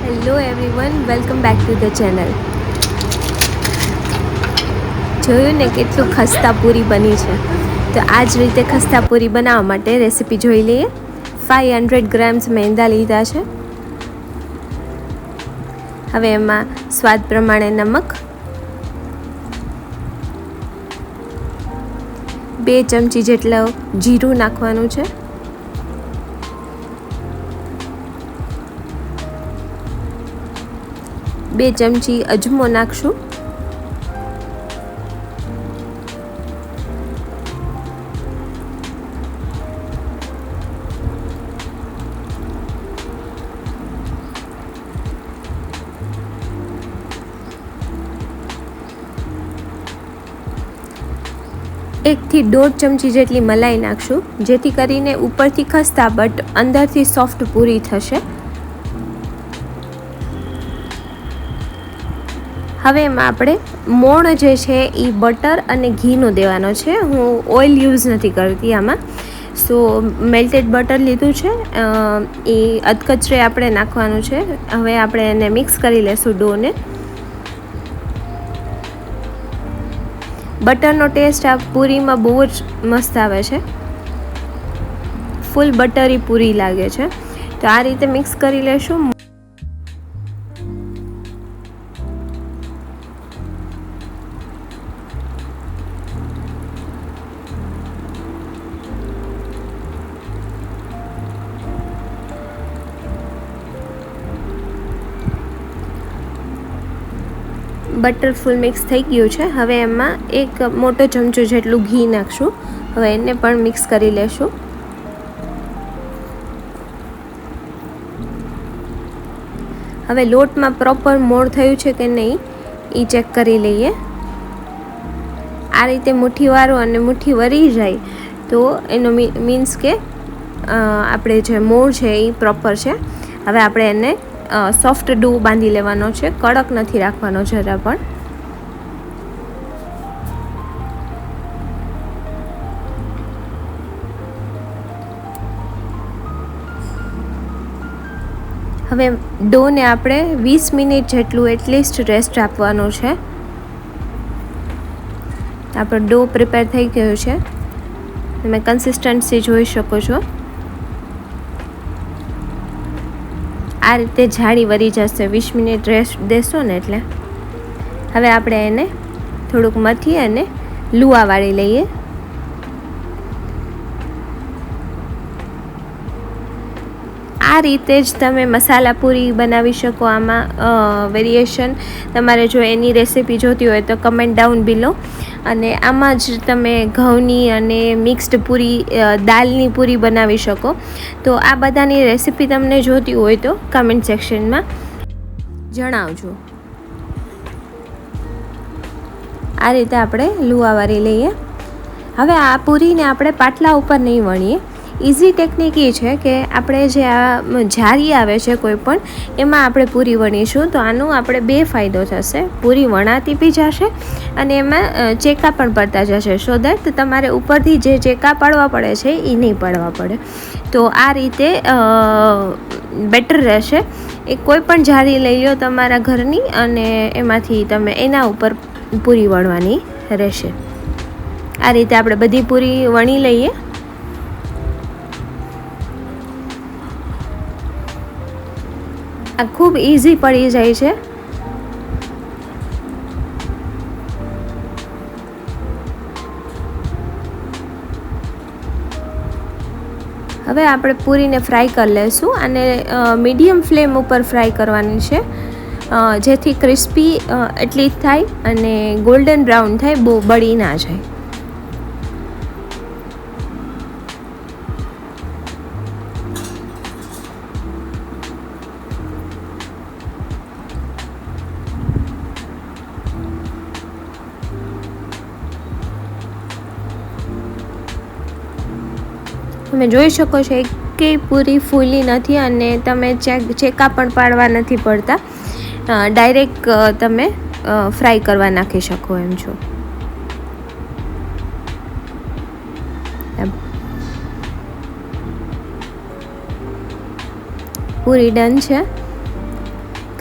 Hello everyone, welcome back to the channel. જોયું ને કેટલું ખસ્તા પૂરી બની છે. તો આ જ રીતે ખસ્તા પૂરી બનાવવા માટે રેસીપી જોઈ લઈએ. 500 ગ્રામ્સ મેંદા લીધા છે. હવે એમાં સ્વાદ પ્રમાણે નમક, 2 ચમચી જેટલું જીરું નાખવાનું છે, 2 ચમચી અજમો નાખશું, એકથી 1.5 ચમચી જેટલી મલાઈ નાખશું, જેથી કરીને ઉપરથી ખસ્તા બટ અંદરથી સોફ્ટ પૂરી થશે. હવે એમાં આપણે મોણ જે છે એ બટર અને ઘીનો દેવાનો છે. હું ઓઇલ યુઝ નથી કરતી આમાં. સો મેલ્ટેડ બટર લીધું છે, એ અધકચરે આપણે નાખવાનું છે. હવે આપણે એને મિક્સ કરી લેશું ડોને. બટરનો ટેસ્ટ આ પૂરીમાં બહુ જ મસ્ત આવે છે. ફૂલ બટરી પૂરી લાગે છે. તો આ રીતે મિક્સ કરી લેશું. બટર ફૂલ મિક્સ થઈ ગયું છે. હવે એમાં 1 મોટો ચમચો જેટલું ઘી નાખશું. હવે એને પણ મિક્સ કરી લેશું. હવે લોટમાં પ્રોપર મોણ થયું છે કે નહીં એ ચેક કરી લઈએ. આ રીતે મુઠ્ઠી વારો અને મુઠ્ઠી વરી જાય તો એનો મીન્સ કે આપણે જે મોણ છે એ પ્રોપર છે. હવે આપણે એને સોફ્ટ ડો બાંધી લેવાનો છે, કડક નથી રાખવાનો જરા પણ. હવે ડોને આપણે 20 મિનિટ જેટલું એટલીસ્ટ રેસ્ટ આપવાનું છે. આપણો ડો પ્રિપેર થઈ ગયો છે. તમે કન્સિસ્ટન્સી જોઈ શકો છો. આ રીતે જાડી વરી જશે 20 મિનિટ રેસ્ટ દેશો ને એટલે. હવે આપણે એને થોડુંક મથી અને લુઆ વાળી લઈએ. આ રીતે જ તમે મસાલા પૂરી બનાવી શકો. આમાં વેરિએશન તમારે જો એની રેસીપી જોતી હોય તો કમેન્ટ ડાઉન બિલો. અને આમાં જ તમે ઘઉંની અને મિક્સ્ડ પૂરી, દાલની પૂરી બનાવી શકો. તો આ બધાની રેસીપી તમને જોતી હોય તો કમેન્ટ સેક્શનમાં જણાવજો. આ રીતે આપણે લુઆ વાળી લઈએ. હવે આ પૂરીને આપણે પાટલા ઉપર નહીં વણીએ. ઇઝી ટેકનિક એ છે કે આપણે જે આ જારી આવે છે કોઈ પણ, એમાં આપણે પૂરી વણીશું. તો આનો આપણે 2 ફાયદો થશે. પૂરી વણાતી બી જશે અને એમાં ચેકા પણ પડતા જશે. સો દેટ તમારે ઉપરથી જે ચેકા પાડવા પડે છે એ નહીં પાડવા પડે. તો આ રીતે બેટર રહેશે. એ કોઈ પણ જારી લઈ લો તમારા ઘરની અને એમાંથી તમે એના ઉપર પૂરી વણવાની રહેશે. આ રીતે આપણે બધી પૂરી વણી લઈએ. આ ખૂબ ઇઝી પડી જાય છે. હવે આપણે પૂરીને ફ્રાય કરી લઈશું. અને મીડિયમ ફ્લેમ ઉપર ફ્રાય કરવાની છે, જેથી ક્રિસ્પી એટલી જ થાય અને ગોલ્ડન બ્રાઉન થાય, બહુ બળી ના જાય. તમે જોઈ શકો છો કે પૂરી ફૂલી નથી અને તમે ચેકા પણ પાડવા નથી પડતા. ડાયરેક્ટ તમે ફ્રાય કરવા નાખી શકો એમ છો. પૂરી ડન છે.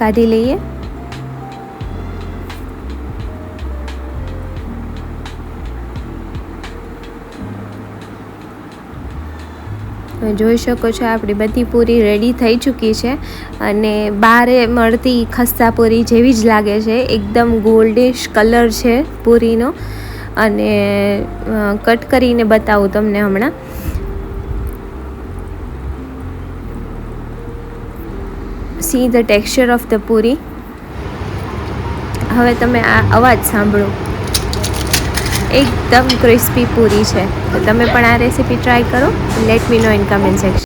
કાઢી લઈએ. જોઈ શકો છો આપણી બધી પૂરી રેડી થઈ ચૂકી છે અને બારે મળતી ખસ્તા પૂરી જેવી જ લાગે છે. એકદમ ગોલ્ડિશ કલર છે પૂરીનો. અને કટ કરીને બતાવું તમને હમણાં. See the texture of the puri. હવે તમે આ અવાજ સાંભળો, એકદમ ક્રિસ્પી પૂરી છે. તો તમે પણ આ રેસીપી ટ્રાય કરો. Let me no in comment section.